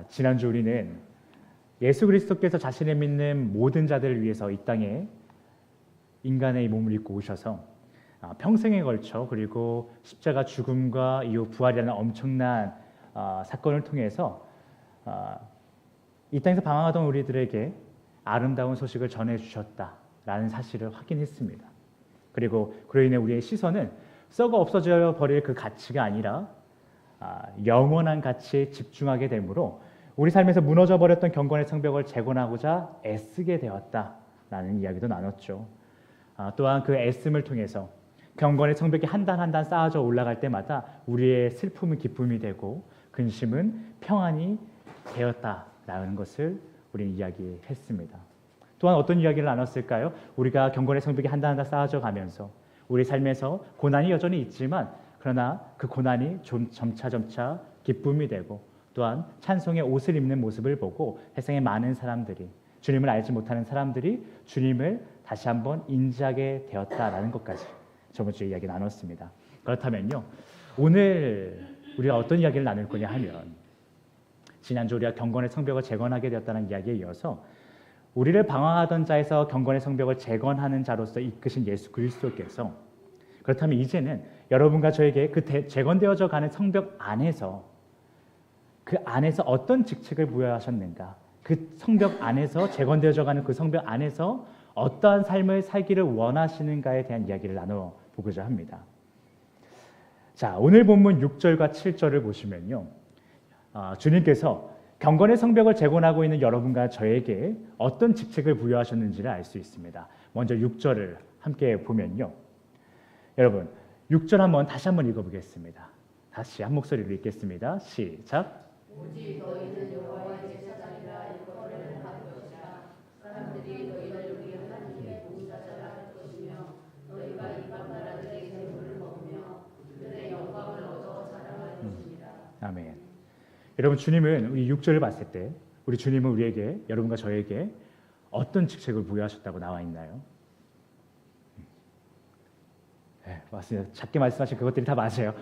지난주 우리는 예수 그리스도께서 자신을 믿는 모든 자들을 위해서 이 땅에 인간의 몸을 입고 오셔서 평생에 걸쳐 그리고 십자가 죽음과 이후 부활이라는 엄청난 사건을 통해서 이 땅에서 방황하던 우리들에게 아름다운 소식을 전해주셨다라는 사실을 확인했습니다. 그리고 그로 인해 우리의 시선은 썩어 없어져 버릴 그 가치가 아니라 영원한 가치에 집중하게 되므로 우리 삶에서 무너져 버렸던 경건의 성벽을 재건하고자 애쓰게 되었다라는 이야기도 나눴죠. 또한 그 애씀을 통해서 경건의 성벽이 한 단 한 단 쌓아져 올라갈 때마다 우리의 슬픔은 기쁨이 되고 근심은 평안이 되었다라는 것을 우리는 이야기했습니다. 또한 어떤 이야기를 나눴을까요? 우리가 경건의 성벽이 한 단 한 단 쌓아져 가면서 우리 삶에서 고난이 여전히 있지만 그러나 그 고난이 점차 기쁨이 되고 또한 찬송의 옷을 입는 모습을 보고 세상의 많은 사람들이 주님을 알지 못하는 사람들이 주님을 다시 한번 인지하게 되었다라는 것까지 저번 주에 이야기 나눴습니다. 그렇다면요, 오늘 우리가 어떤 이야기를 나눌 거냐 하면 지난주 우리가 경건의 성벽을 재건하게 되었다는 이야기에 이어서 우리를 방황하던 자에서 경건의 성벽을 재건하는 자로서 이끄신 예수 그리스도께서 그렇다면 이제는 여러분과 저에게 그 재건되어져 가는 성벽 안에서 그 안에서 어떤 직책을 부여하셨는가, 그 성벽 안에서 재건되어져 가는 그 성벽 안에서 어떠한 삶을 살기를 원하시는가에 대한 이야기를 나눠보고자 합니다. 자, 오늘 본문 6절과 7절을 보시면요, 주님께서 경건의 성벽을 재건하고 있는 여러분과 저에게 어떤 직책을 부여하셨는지를 알 수 있습니다. 먼저 6절을 함께 보면요, 여러분 6절 다시 한번 읽어보겠습니다. 다시 한 목소리로 읽겠습니다. 시작. 오직 너희는 여호와의 제사장이라 일컬어를 할 것이라. 사람들이 너희를 위해 하나님의 봉사자라 할 것이며 너희가 이방 나라들의 재물을 먹으며 그들의 영광을 얻어 자랑할 것이니라. 아멘. 여러분, 주님은 우리 6절을 봤을 때 우리 주님은 우리에게, 여러분과 저에게 어떤 직책을 부여하셨다고 나와 있나요? 네, 맞습니다. 작게 말씀하신 그것들이 다 맞아요.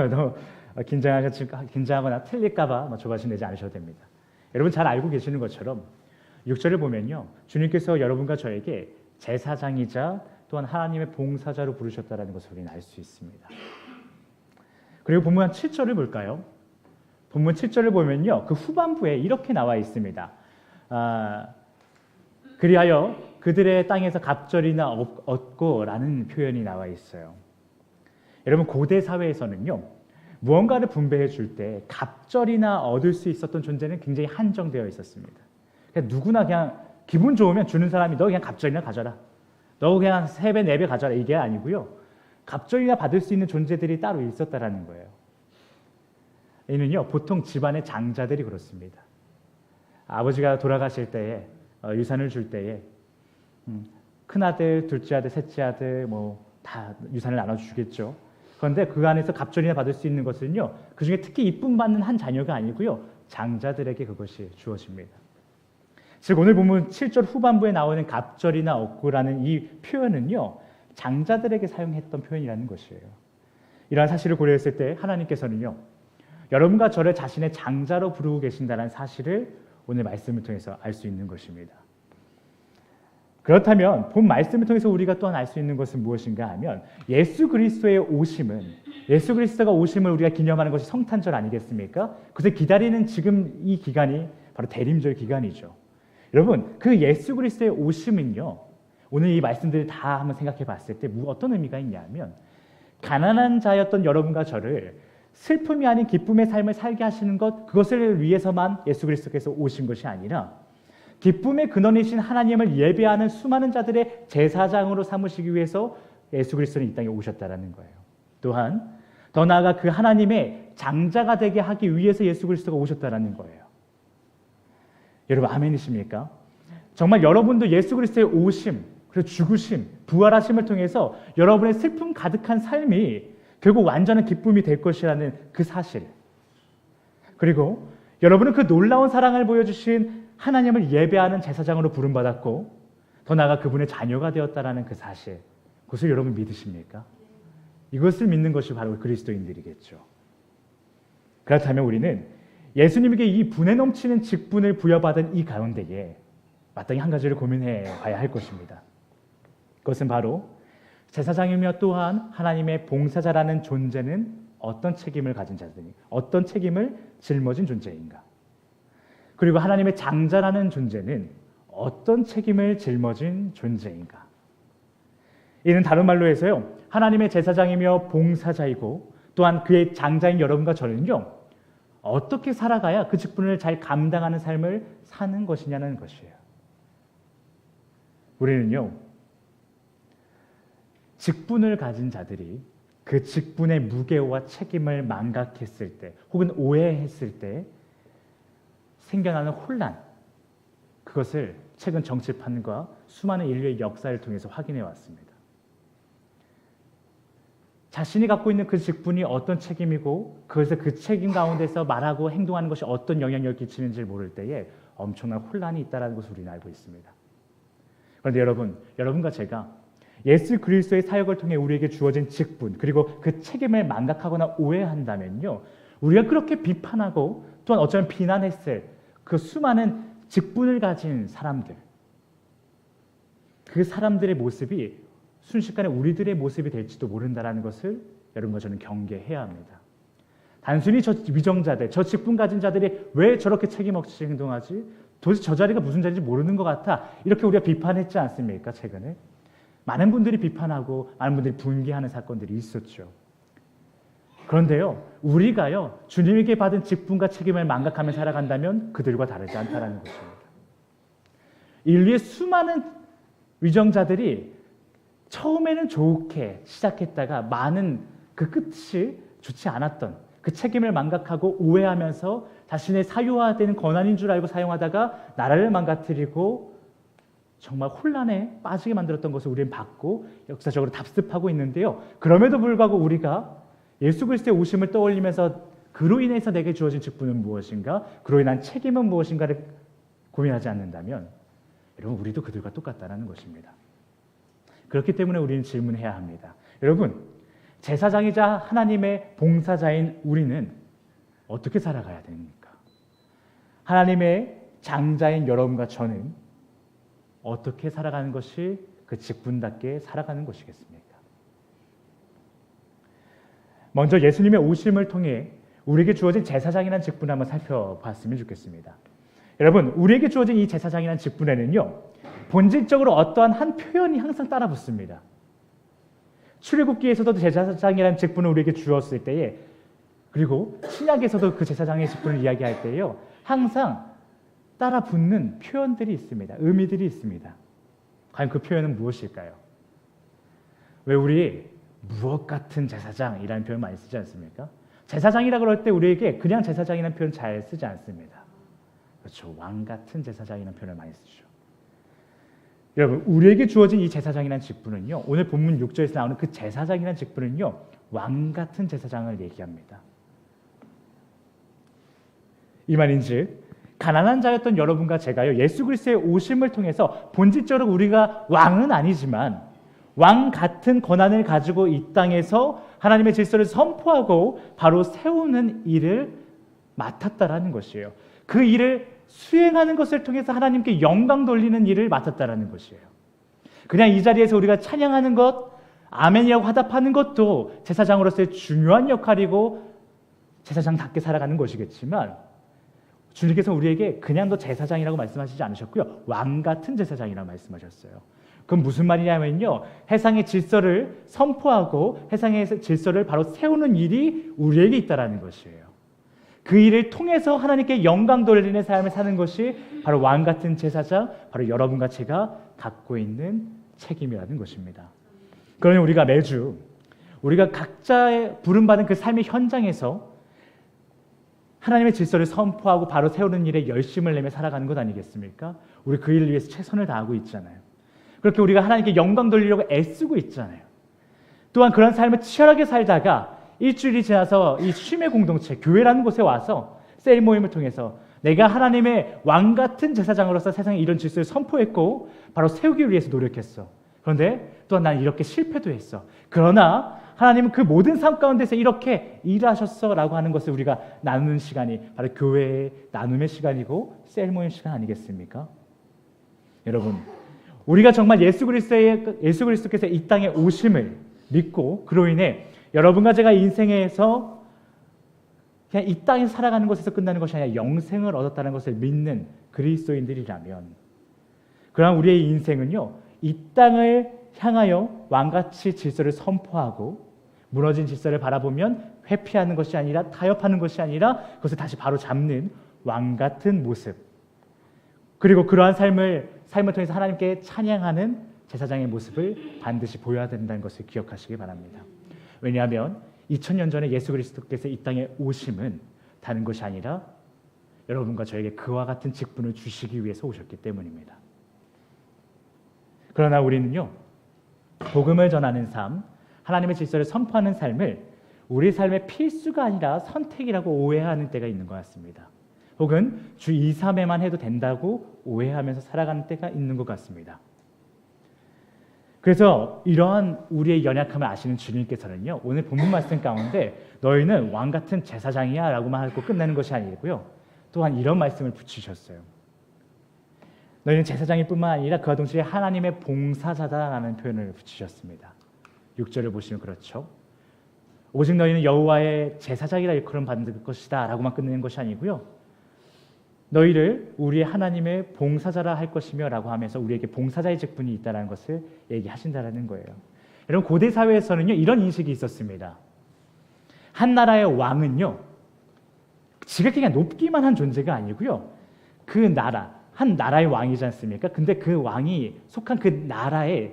너무 긴장하거나 틀릴까봐 조바심 내지 않으셔도 됩니다. 여러분 잘 알고 계시는 것처럼 6절을 보면요, 주님께서 여러분과 저에게 제사장이자 또한 하나님의 봉사자로 부르셨다는 것을 우리는 알 수 있습니다. 그리고 본문 7절을 볼까요? 본문 7절을 보면요, 그 후반부에 이렇게 나와 있습니다. 그리하여 그들의 땅에서 갑절이나 얻고라는 표현이 나와 있어요. 여러분, 고대 사회에서는요, 무언가를 분배해 줄 때 갑절이나 얻을 수 있었던 존재는 굉장히 한정되어 있었습니다. 그냥 누구나 그냥 기분 좋으면 주는 사람이 너 그냥 갑절이나 가져라, 너 그냥 3배, 4배 가져라, 이게 아니고요, 갑절이나 받을 수 있는 존재들이 따로 있었다라는 거예요. 이는요, 보통 집안의 장자들이 그렇습니다. 아버지가 돌아가실 때에 유산을 줄 때에 큰아들, 둘째 아들, 셋째 아들 다 유산을 나눠주겠죠. 그런데 그 안에서 갑절이나 받을 수 있는 것은요, 그 중에 특히 이쁨 받는 한 자녀가 아니고요, 장자들에게 그것이 주어집니다. 즉 오늘 보면 7절 후반부에 나오는 갑절이나 얻고라는 이 표현은요, 장자들에게 사용했던 표현이라는 것이에요. 이러한 사실을 고려했을 때 하나님께서는요, 여러분과 저를 자신의 장자로 부르고 계신다는 사실을 오늘 말씀을 통해서 알 수 있는 것입니다. 그렇다면 본 말씀을 통해서 우리가 또한 알 수 있는 것은 무엇인가 하면 예수 그리스도의 오심은, 예수 그리스도가 오심을 우리가 기념하는 것이 성탄절 아니겠습니까? 그래서 기다리는 지금 이 기간이 바로 대림절 기간이죠. 여러분, 그 예수 그리스도의 오심은요, 오늘 이 말씀들을 다 한번 생각해 봤을 때 어떤 의미가 있냐면, 가난한 자였던 여러분과 저를 슬픔이 아닌 기쁨의 삶을 살게 하시는 것, 그것을 위해서만 예수 그리스도께서 오신 것이 아니라 기쁨의 근원이신 하나님을 예배하는 수많은 자들의 제사장으로 삼으시기 위해서 예수 그리스도는 이 땅에 오셨다라는 거예요. 또한 더 나아가 그 하나님의 장자가 되게 하기 위해서 예수 그리스도가 오셨다라는 거예요. 여러분, 아멘이십니까? 정말 여러분도 예수 그리스도의 오심, 그리고 죽으심, 부활하심을 통해서 여러분의 슬픔 가득한 삶이 결국 완전한 기쁨이 될 것이라는 그 사실, 그리고 여러분은 그 놀라운 사랑을 보여주신 하나님을 예배하는 제사장으로 부름받았고 더 나아가 그분의 자녀가 되었다라는 그 사실, 그것을 여러분 믿으십니까? 이것을 믿는 것이 바로 그리스도인들이겠죠. 그렇다면 우리는 예수님에게 이 분에 넘치는 직분을 부여받은 이 가운데에 마땅히 한 가지를 고민해 봐야 할 것입니다. 그것은 바로 제사장이며 또한 하나님의 봉사자라는 존재는 어떤 책임을 가진 자들이, 어떤 책임을 짊어진 존재인가? 그리고 하나님의 장자라는 존재는 어떤 책임을 짊어진 존재인가? 이는 다른 말로 해서요, 하나님의 제사장이며 봉사자이고 또한 그의 장자인 여러분과 저는요, 어떻게 살아가야 그 직분을 잘 감당하는 삶을 사는 것이냐는 것이에요. 우리는요, 직분을 가진 자들이 그 직분의 무게와 책임을 망각했을 때 혹은 오해했을 때 생겨나는 혼란, 그것을 최근 정치판과 수많은 인류의 역사를 통해서 확인해 왔습니다. 자신이 갖고 있는 그 직분이 어떤 책임이고 그것을 그 책임 가운데서 말하고 행동하는 것이 어떤 영향력을 끼치는지를 모를 때에 엄청난 혼란이 있다는 것을 우리는 알고 있습니다. 그런데 여러분과 제가 예수 그리스도의 사역을 통해 우리에게 주어진 직분 그리고 그 책임을 망각하거나 오해한다면요, 우리가 그렇게 비판하고 또한 어쩌면 비난했을 그 수많은 직분을 가진 사람들, 그 사람들의 모습이 순식간에 우리들의 모습이 될지도 모른다는 것을 여러분과 저는 경계해야 합니다. 단순히 저 위정자들, 저 직분 가진 자들이 왜 저렇게 책임 없이 행동하지? 도대체 저 자리가 무슨 자리인지 모르는 것 같아. 이렇게 우리가 비판했지 않습니까? 최근에 많은 분들이 비판하고 많은 분들이 분개하는 사건들이 있었죠. 그런데요, 우리가요, 주님에게 받은 직분과 책임을 망각하며 살아간다면 그들과 다르지 않다는 것입니다. 인류의 수많은 위정자들이 처음에는 좋게 시작했다가 많은 그 끝이 좋지 않았던 그 책임을 망각하고 오해하면서 자신의 사유화되는 권한인 줄 알고 사용하다가 나라를 망가뜨리고 정말 혼란에 빠지게 만들었던 것을 우리는 봤고 역사적으로 답습하고 있는데요. 그럼에도 불구하고 우리가 예수 그리스도의 오심을 떠올리면서 그로 인해서 내게 주어진 직분은 무엇인가? 그로 인한 책임은 무엇인가를 고민하지 않는다면 여러분, 우리도 그들과 똑같다는 것입니다. 그렇기 때문에 우리는 질문해야 합니다. 여러분, 제사장이자 하나님의 봉사자인 우리는 어떻게 살아가야 됩니까? 하나님의 장자인 여러분과 저는 어떻게 살아가는 것이 그 직분답게 살아가는 것이겠습니까? 먼저 예수님의 오심을 통해 우리에게 주어진 제사장이라는 직분을 한번 살펴봤으면 좋겠습니다. 여러분, 우리에게 주어진 이 제사장이라는 직분에는요, 본질적으로 어떠한 한 표현이 항상 따라 붙습니다. 출애굽기에서도 제사장이라는 직분을 우리에게 주었을 때에, 그리고 신약에서도 그 제사장의 직분을 이야기할 때에요, 항상 따라 붙는 표현들이 있습니다. 의미들이 있습니다. 과연 그 표현은 무엇일까요? 왜 우리 무엇 같은 제사장이라는 표현 많이 쓰지 않습니까? 제사장이라고 그럴 때 우리에게 그냥 제사장이라는 표현 잘 쓰지 않습니다. 그렇죠. 왕 같은 제사장이라는 표현을 많이 쓰죠. 여러분, 우리에게 주어진 이 제사장이라는 직분은요, 오늘 본문 6절에서 나오는 그 제사장이라는 직분은요, 왕 같은 제사장을 얘기합니다. 이 말인즉 가난한 자였던 여러분과 제가요, 예수 그리스도의 오심을 통해서 본질적으로 우리가 왕은 아니지만 왕 같은 권한을 가지고 이 땅에서 하나님의 질서를 선포하고 바로 세우는 일을 맡았다라는 것이에요. 그 일을 수행하는 것을 통해서 하나님께 영광 돌리는 일을 맡았다라는 것이에요. 그냥 이 자리에서 우리가 찬양하는 것, 아멘이라고 화답하는 것도 제사장으로서의 중요한 역할이고 제사장답게 살아가는 것이겠지만, 주님께서 우리에게 그냥 너 제사장이라고 말씀하시지 않으셨고요, 왕 같은 제사장이라고 말씀하셨어요. 그건 무슨 말이냐면요, 해상의 질서를 선포하고 해상의 질서를 바로 세우는 일이 우리에게 있다라는 것이에요. 그 일을 통해서 하나님께 영광 돌리는 삶을 사는 것이 바로 왕 같은 제사장, 바로 여러분과 제가 갖고 있는 책임이라는 것입니다. 그러니 우리가 매주 우리가 각자의 부름받은 그 삶의 현장에서 하나님의 질서를 선포하고 바로 세우는 일에 열심을 내며 살아가는 것 아니겠습니까? 우리 그 일을 위해서 최선을 다하고 있잖아요. 그렇게 우리가 하나님께 영광 돌리려고 애쓰고 있잖아요. 또한 그런 삶을 치열하게 살다가 일주일이 지나서 이 쉼의 공동체, 교회라는 곳에 와서 셀 모임을 통해서 내가 하나님의 왕 같은 제사장으로서 세상에 이런 질서를 선포했고 바로 세우기 위해서 노력했어. 그런데 또한 난 이렇게 실패도 했어. 그러나 하나님은 그 모든 삶 가운데서 이렇게 일하셨어라고 하는 것을 우리가 나누는 시간이 바로 교회의 나눔의 시간이고 셀모의 시간 아니겠습니까? 여러분, 우리가 정말 예수 그리스도께서 이 땅에 오심을 믿고 그로 인해 여러분과 제가 인생에서 그냥 이 땅에 살아가는 것에서 끝나는 것이 아니라 영생을 얻었다는 것을 믿는 그리스도인들이라면, 그러나 우리의 인생은요, 이 땅을 향하여 왕같이 질서를 선포하고 무너진 질서를 바라보면 회피하는 것이 아니라 타협하는 것이 아니라 그것을 다시 바로 잡는 왕같은 모습, 그리고 그러한 삶을 통해서 하나님께 찬양하는 제사장의 모습을 반드시 보여야 된다는 것을 기억하시기 바랍니다. 왜냐하면 2000년 전에 예수 그리스도께서 이 땅에 오심은 다른 것이 아니라 여러분과 저에게 그와 같은 직분을 주시기 위해서 오셨기 때문입니다. 그러나 우리는요, 복음을 전하는 삶, 하나님의 질서를 선포하는 삶을 우리 삶의 필수가 아니라 선택이라고 오해하는 때가 있는 것 같습니다. 혹은 주 2, 3회만 해도 된다고 오해하면서 살아가는 때가 있는 것 같습니다. 그래서 이러한 우리의 연약함을 아시는 주님께서는요, 오늘 본문 말씀 가운데 너희는 왕 같은 제사장이야 라고만 하고 끝내는 것이 아니고요, 또한 이런 말씀을 붙이셨어요. 너희는 제사장일 뿐만 아니라 그와 동시에 하나님의 봉사자다라는 표현을 붙이셨습니다. 6절을 보시면 그렇죠. 오직 너희는 여호와의 제사장이라 일컬음 받을 것이다 라고만 끝내는 것이 아니고요, 너희를 우리의 하나님의 봉사자라 할 것이며 라고 하면서 우리에게 봉사자의 직분이 있다는 것을 얘기하신다는 거예요. 여러분, 고대 사회에서는요, 이런 인식이 있었습니다. 한 나라의 왕은요, 지극히 그냥 높기만 한 존재가 아니고요, 그 나라, 한 나라의 왕이지 않습니까? 근데 그 왕이 속한 그 나라에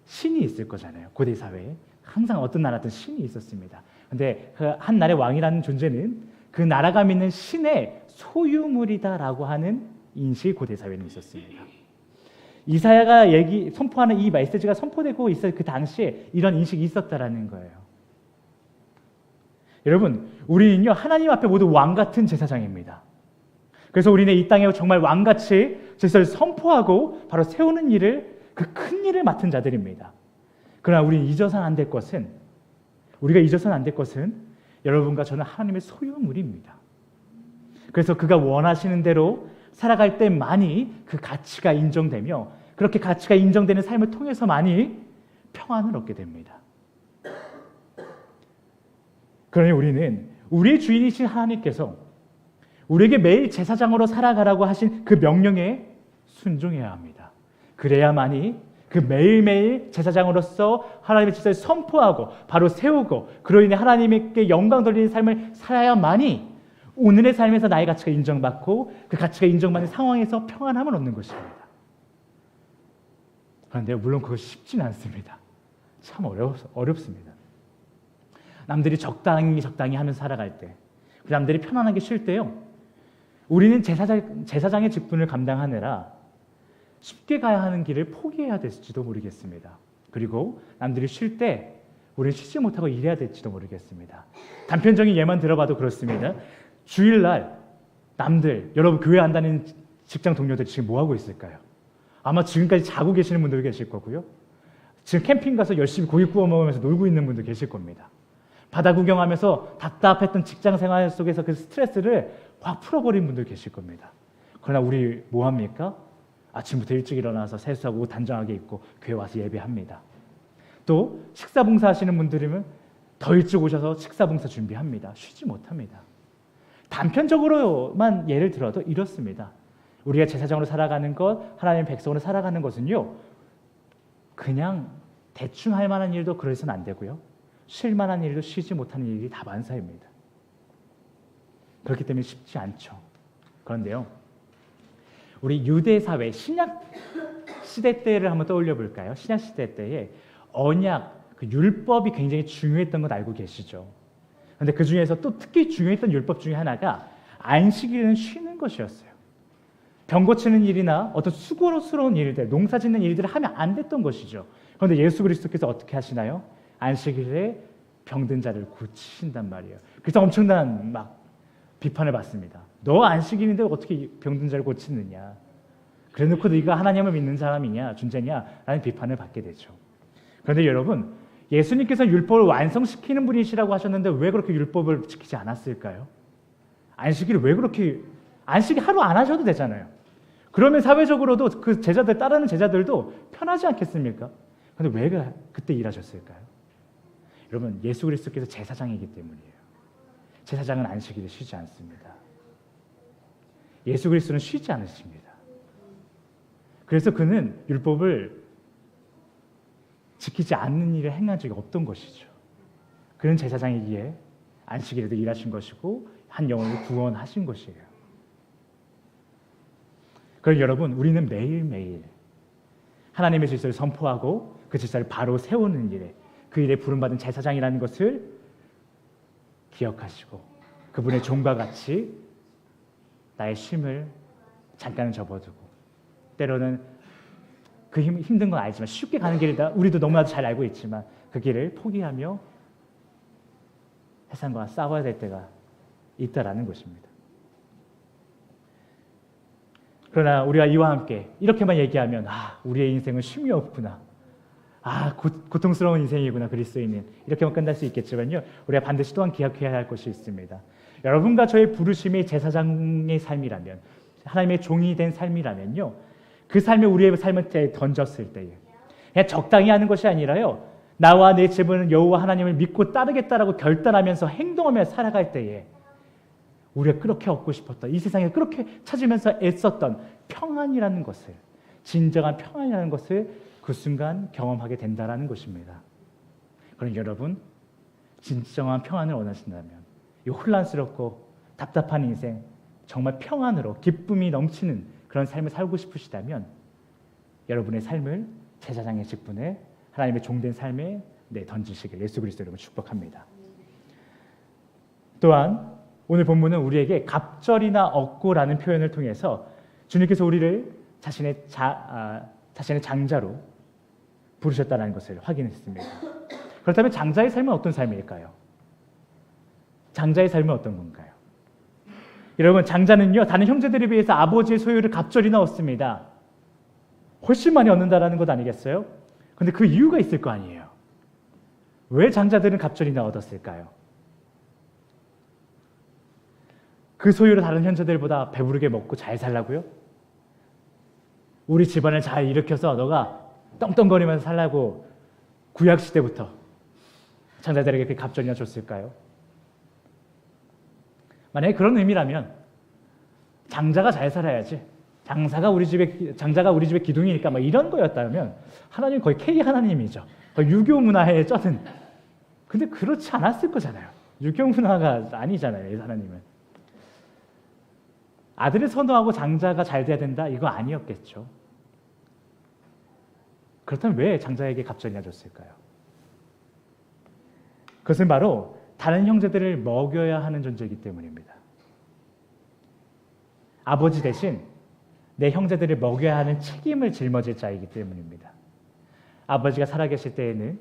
신이 있을 거잖아요. 고대 사회에 항상 어떤 나라든 신이 있었습니다. 근데 그 한 나라의 왕이라는 존재는 그 나라가 믿는 신의 소유물이다라고 하는 인식이 고대 사회는 있었습니다. 이사야가 선포하는 이 메시지가 선포되고 있을 그 당시에 이런 인식이 있었다라는 거예요. 여러분, 우리는요, 하나님 앞에 모두 왕 같은 제사장입니다. 그래서 우리는 이 땅에 정말 왕같이 질서를 선포하고 바로 세우는 일을, 그 큰 일을 맡은 자들입니다. 그러나 우리는 잊어서는 안 될 것은, 우리가 잊어서는 안 될 것은 여러분과 저는 하나님의 소유물입니다. 그래서 그가 원하시는 대로 살아갈 때만이 그 가치가 인정되며, 그렇게 가치가 인정되는 삶을 통해서만이 평안을 얻게 됩니다. 그러니 우리는 우리의 주인이신 하나님께서 우리에게 매일 제사장으로 살아가라고 하신 그 명령에 순종해야 합니다. 그래야만이 그 매일매일 제사장으로서 하나님의 질서를 선포하고 바로 세우고 그로 인해 하나님께 영광 돌리는 삶을 살아야만이 오늘의 삶에서 나의 가치가 인정받고 그 가치가 인정받는 상황에서 평안함을 얻는 것입니다. 그런데 물론 그것이 쉽지는 않습니다. 참 어렵습니다. 남들이 적당히 하면서 살아갈 때, 남들이 편안하게 쉴 때요, 우리는 제사장의 직분을 감당하느라 쉽게 가야 하는 길을 포기해야 될지도 모르겠습니다. 그리고 남들이 쉴 때 우리는 쉬지 못하고 일해야 될지도 모르겠습니다. 단편적인 예만 들어봐도 그렇습니다. 주일날 남들, 여러분 교회 안 다니는 직장 동료들 지금 뭐 하고 있을까요? 아마 지금까지 자고 계시는 분들 계실 거고요, 지금 캠핑 가서 열심히 고기 구워 먹으면서 놀고 있는 분들 계실 겁니다. 바다 구경하면서 답답했던 직장 생활 속에서 그 스트레스를 확 풀어버린 분들 계실 겁니다. 그러나 우리 뭐 합니까? 아침부터 일찍 일어나서 세수하고 옷 단정하게 입고 교회 와서 예배합니다. 또 식사 봉사 하시는 분들이면 더 일찍 오셔서 식사 봉사 준비합니다. 쉬지 못합니다. 단편적으로만 예를 들어도 이렇습니다. 우리가 제사장으로 살아가는 것, 하나님의 백성으로 살아가는 것은요, 그냥 대충 할 만한 일도 그래서는 안 되고요, 쉴 만한 일도 쉬지 못하는 일이 다반사입니다. 그렇기 때문에 쉽지 않죠. 그런데요, 우리 유대 사회 신약 시대 때를 한번 떠올려 볼까요? 신약 시대 때에 언약, 그 율법이 굉장히 중요했던 것 알고 계시죠? 그런데 그 중에서 또 특히 중요했던 율법 중에 하나가 안식일은 쉬는 것이었어요. 병 고치는 일이나 어떤 수고스러운 일들, 농사 짓는 일들을 하면 안 됐던 것이죠. 그런데 예수 그리스도께서 어떻게 하시나요? 안식일에 병든 자를 고치신단 말이에요. 그래서 엄청난 막 비판을 받습니다. 너 안식일인데 어떻게 병든 자를 고치느냐? 그래놓고 네가 하나님을 믿는 사람이냐, 존재냐? 라는 비판을 받게 되죠. 그런데 여러분, 예수님께서 율법을 완성시키는 분이시라고 하셨는데 왜 그렇게 율법을 지키지 않았을까요? 안식일을 왜 그렇게, 안식일 하루 안 하셔도 되잖아요. 그러면 사회적으로도 그 제자들, 따르는 제자들도 편하지 않겠습니까? 그런데 왜 그때 일하셨을까요? 여러분, 예수 그리스도께서 제사장이기 때문이에요. 제사장은 안식일에 쉬지 않습니다. 예수 그리스도는 쉬지 않으십니다. 그래서 그는 율법을 지키지 않는 일을 행한 적이 없던 것이죠. 그는 제사장이기에 안식일에도 일하신 것이고 한 영혼을 구원하신 것이에요. 그럼 여러분, 우리는 매일매일 하나님의 질서를 선포하고 그 질서를 바로 세우는 일에, 그 일에 부름받은 제사장이라는 것을 기억하시고 그분의 종과 같이 나의 쉼을 잠깐은 접어두고, 때로는 그 힘든 건 알지만 쉽게 가는 길이다, 우리도 너무나도 잘 알고 있지만 그 길을 포기하며 세상과 싸워야 될 때가 있다라는 것입니다. 그러나 우리가 이와 함께 이렇게만 얘기하면 우리의 인생은 쉼이 없구나, 고통스러운 인생이구나 그리스도인은, 이렇게만 끝날 수 있겠지만요, 우리가 반드시 또한 기억해야 할 것이 있습니다. 여러분과 저의 부르심이 제사장의 삶이라면, 하나님의 종이 된 삶이라면요, 그 삶을 우리의 삶을 던졌을 때에 그냥 적당히 하는 것이 아니라요, 나와 내 집은 여호와 하나님을 믿고 따르겠다라고 결단하면서 행동하며 살아갈 때에 우리가 그렇게 얻고 싶었던, 이 세상에 그렇게 찾으면서 애썼던 평안이라는 것을, 진정한 평안이라는 것을 그 순간 경험하게 된다는 것입니다. 그럼 여러분, 진정한 평안을 원하신다면 이 혼란스럽고 답답한 인생, 정말 평안으로 기쁨이 넘치는 그런 삶을 살고 싶으시다면 여러분의 삶을 제사장의 직분에, 하나님의 종된 삶에 던지시길 예수 그리스도 이름으로 축복합니다. 또한 오늘 본문은 우리에게 갑절이나 얻고라는 표현을 통해서 주님께서 우리를 자신의 장자로 부르셨다는 것을 확인했습니다. 그렇다면 장자의 삶은 어떤 삶일까요? 장자의 삶은 어떤 건가요? 여러분, 장자는요, 다른 형제들에 비해서 아버지의 소유를 갑절이나 얻습니다. 훨씬 많이 얻는다라는 것 아니겠어요? 그런데 그 이유가 있을 거 아니에요. 왜 장자들은 갑절이나 얻었을까요? 그 소유를 다른 형제들보다 배부르게 먹고 잘 살라고요? 우리 집안을 잘 일으켜서 너가 떵떵거리면서 살라고 구약시대부터 장자들에게 그 갑절이나 줬을까요? 만약에 그런 의미라면 장자가 잘 살아야지, 장자가 우리 집의 기둥이니까 이런 거였다면 하나님 거의 K 하나님이죠. 거의 유교 문화에 쩌든. 근데 그렇지 않았을 거잖아요. 유교 문화가 아니잖아요, 이 하나님은. 아들을 선호하고 장자가 잘 돼야 된다, 이거 아니었겠죠. 그렇다면 왜 장자에게 갑절이나 줬을까요? 그것은 바로 다른 형제들을 먹여야 하는 존재이기 때문입니다. 아버지 대신 내 형제들을 먹여야 하는 책임을 짊어질 자이기 때문입니다. 아버지가 살아계실 때에는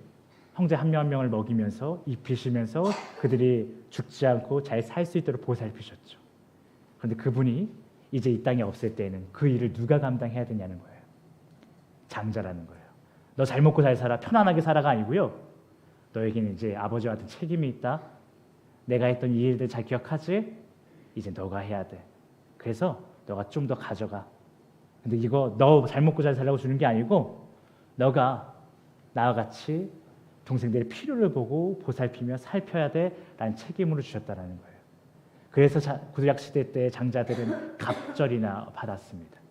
형제 한 명 한 명을 먹이면서 입히시면서 그들이 죽지 않고 잘 살 수 있도록 보살피셨죠. 그런데 그분이 이제 이 땅에 없을 때에는 그 일을 누가 감당해야 되냐는 거예요. 장자라는 거예요. 너 잘 먹고 잘 살아, 편안하게 살아가 아니고요, 너에게는 이제 아버지와 같은 책임이 있다. 내가 했던 이 일들 잘 기억하지? 이제 너가 해야 돼. 그래서 너가 좀 더 가져가. 근데 이거 너 잘 먹고 잘 살라고 주는 게 아니고 너가 나와 같이 동생들의 필요를 보고 보살피며 살펴야 돼라는 책임으로 주셨다라는 거예요. 그래서 구약 시대 때 장자들은 갑절이나 받았습니다.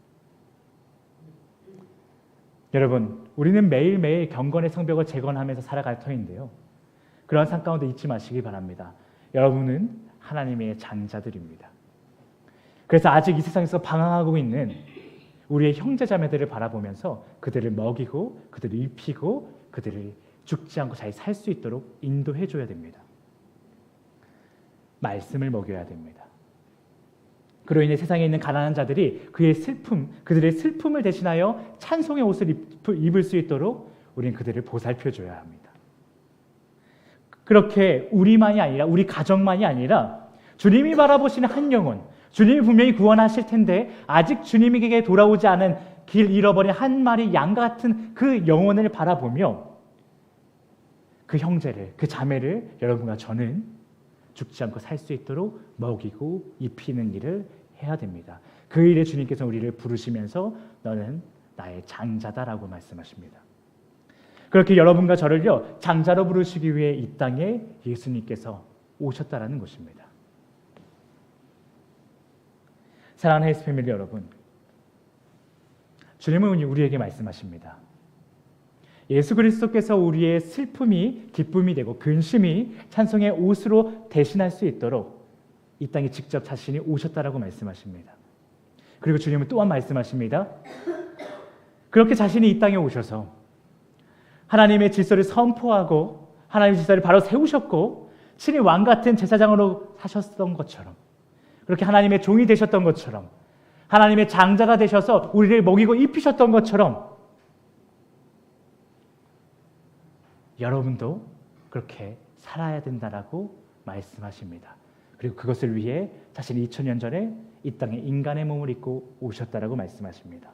여러분, 우리는 매일매일 경건의 성벽을 재건하면서 살아갈 터인데요, 그러한 삶 가운데 잊지 마시기 바랍니다. 여러분은 하나님의 장자들입니다. 그래서 아직 이 세상에서 방황하고 있는 우리의 형제자매들을 바라보면서 그들을 먹이고 그들을 입히고 그들을 죽지 않고 잘 살 수 있도록 인도해 줘야 됩니다. 말씀을 먹여야 됩니다. 그로 인해 세상에 있는 가난한 자들이 그들의 슬픔을 대신하여 찬송의 옷을 입을 수 있도록 우리는 그들을 보살펴 줘야 합니다. 그렇게 우리만이 아니라, 우리 가정만이 아니라 주님이 바라보시는 한 영혼, 주님이 분명히 구원하실 텐데 아직 주님에게 돌아오지 않은 길 잃어버린 한 마리 양 같은 그 영혼을 바라보며 그 형제를, 그 자매를 여러분과 저는 죽지 않고 살 수 있도록 먹이고 입히는 일을 해야 됩니다. 그 일에 주님께서 우리를 부르시면서 너는 나의 장자다라고 말씀하십니다. 그렇게 여러분과 저를요 장자로 부르시기 위해 이 땅에 예수님께서 오셨다라는 것입니다. 사랑하는 헤이스 패밀리 여러분, 주님은 우리에게 말씀하십니다. 예수 그리스도께서 우리의 슬픔이 기쁨이 되고 근심이 찬송의 옷으로 대신할 수 있도록 이 땅에 직접 자신이 오셨다라고 말씀하십니다. 그리고 주님은 또한 말씀하십니다. 그렇게 자신이 이 땅에 오셔서 하나님의 질서를 선포하고 하나님의 질서를 바로 세우셨고 친히 왕 같은 제사장으로 사셨던 것처럼, 그렇게 하나님의 종이 되셨던 것처럼, 하나님의 장자가 되셔서 우리를 먹이고 입히셨던 것처럼 여러분도 그렇게 살아야 된다라고 말씀하십니다. 그리고 그것을 위해 자신이 2000년 전에 이 땅에 인간의 몸을 입고 오셨다라고 말씀하십니다.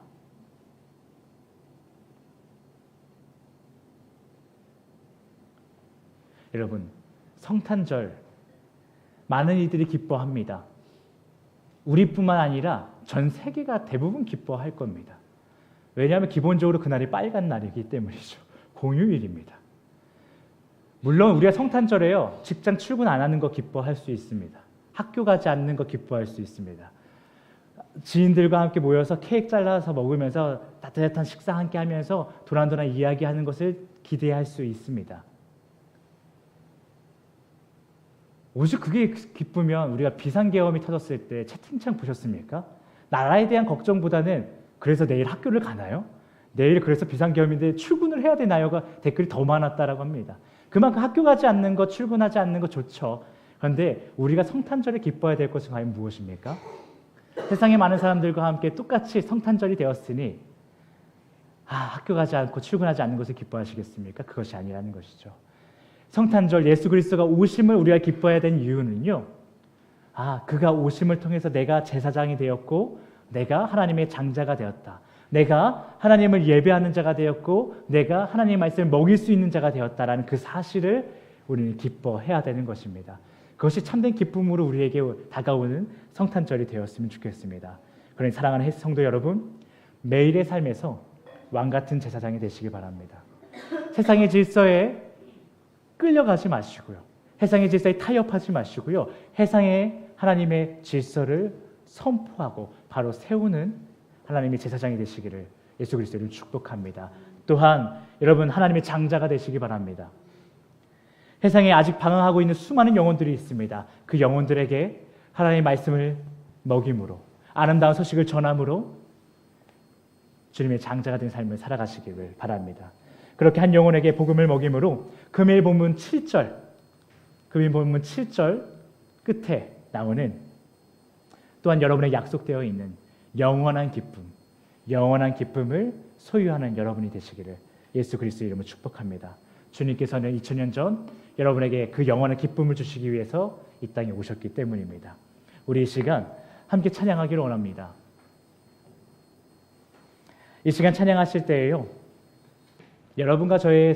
여러분, 성탄절 많은 이들이 기뻐합니다. 우리뿐만 아니라 전 세계가 대부분 기뻐할 겁니다. 왜냐하면 기본적으로 그날이 빨간 날이기 때문이죠. 공휴일입니다. 물론 우리가 성탄절에요 직장 출근 안 하는 거 기뻐할 수 있습니다. 학교 가지 않는 거 기뻐할 수 있습니다. 지인들과 함께 모여서 케이크 잘라서 먹으면서 따뜻한 식사 함께 하면서 도란도란 이야기하는 것을 기대할 수 있습니다. 오직 그게 기쁘면 우리가 비상계엄이 터졌을 때 채팅창 보셨습니까? 나라에 대한 걱정보다는 그래서 내일 학교를 가나요? 내일 그래서 비상계엄인데 출근을 해야 되나요가 댓글이 더 많았다라고 합니다. 그만큼 학교 가지 않는 것, 출근하지 않는 것 좋죠. 그런데 우리가 성탄절에 기뻐해야 될 것은 과연 무엇입니까? 세상의 많은 사람들과 함께 똑같이 성탄절이 되었으니 학교 가지 않고 출근하지 않는 것을 기뻐하시겠습니까? 그것이 아니라는 것이죠. 성탄절 예수 그리스도가 오심을 우리가 기뻐해야 되는 이유는요. 그가 오심을 통해서 내가 제사장이 되었고 내가 하나님의 장자가 되었다. 내가 하나님을 예배하는 자가 되었고 내가 하나님의 말씀을 먹일 수 있는 자가 되었다라는 그 사실을 우리는 기뻐해야 되는 것입니다. 그것이 참된 기쁨으로 우리에게 다가오는 성탄절이 되었으면 좋겠습니다. 그러니 사랑하는 성도 여러분, 매일의 삶에서 왕 같은 제사장이 되시기 바랍니다. 세상의 질서에 끌려가지 마시고요. 세상의 질서에 타협하지 마시고요. 세상의 하나님의 질서를 선포하고 바로 세우는 하나님의 제사장이 되시기를 예수 그리스도를 축복합니다. 또한 여러분 하나님의 장자가 되시기 바랍니다. 세상에 아직 방황하고 있는 수많은 영혼들이 있습니다. 그 영혼들에게 하나님의 말씀을 먹임으로 아름다운 소식을 전함으로 주님의 장자가 된 삶을 살아가시기를 바랍니다. 그렇게 한 영혼에게 복음을 먹임으로 금일 본문 7절 끝에 나오는 또한 여러분의 약속되어 있는 영원한 기쁨을 소유하는 여러분이 되시기를 예수 그리스도의 이름으로 축복합니다. 주님께서는 2000년 전 여러분에게 그 영원한 기쁨을 주시기 위해서 이 땅에 오셨기 때문입니다. 우리 이 시간 함께 찬양하기를 원합니다. 이 시간 찬양하실 때에요, 여러분과 저의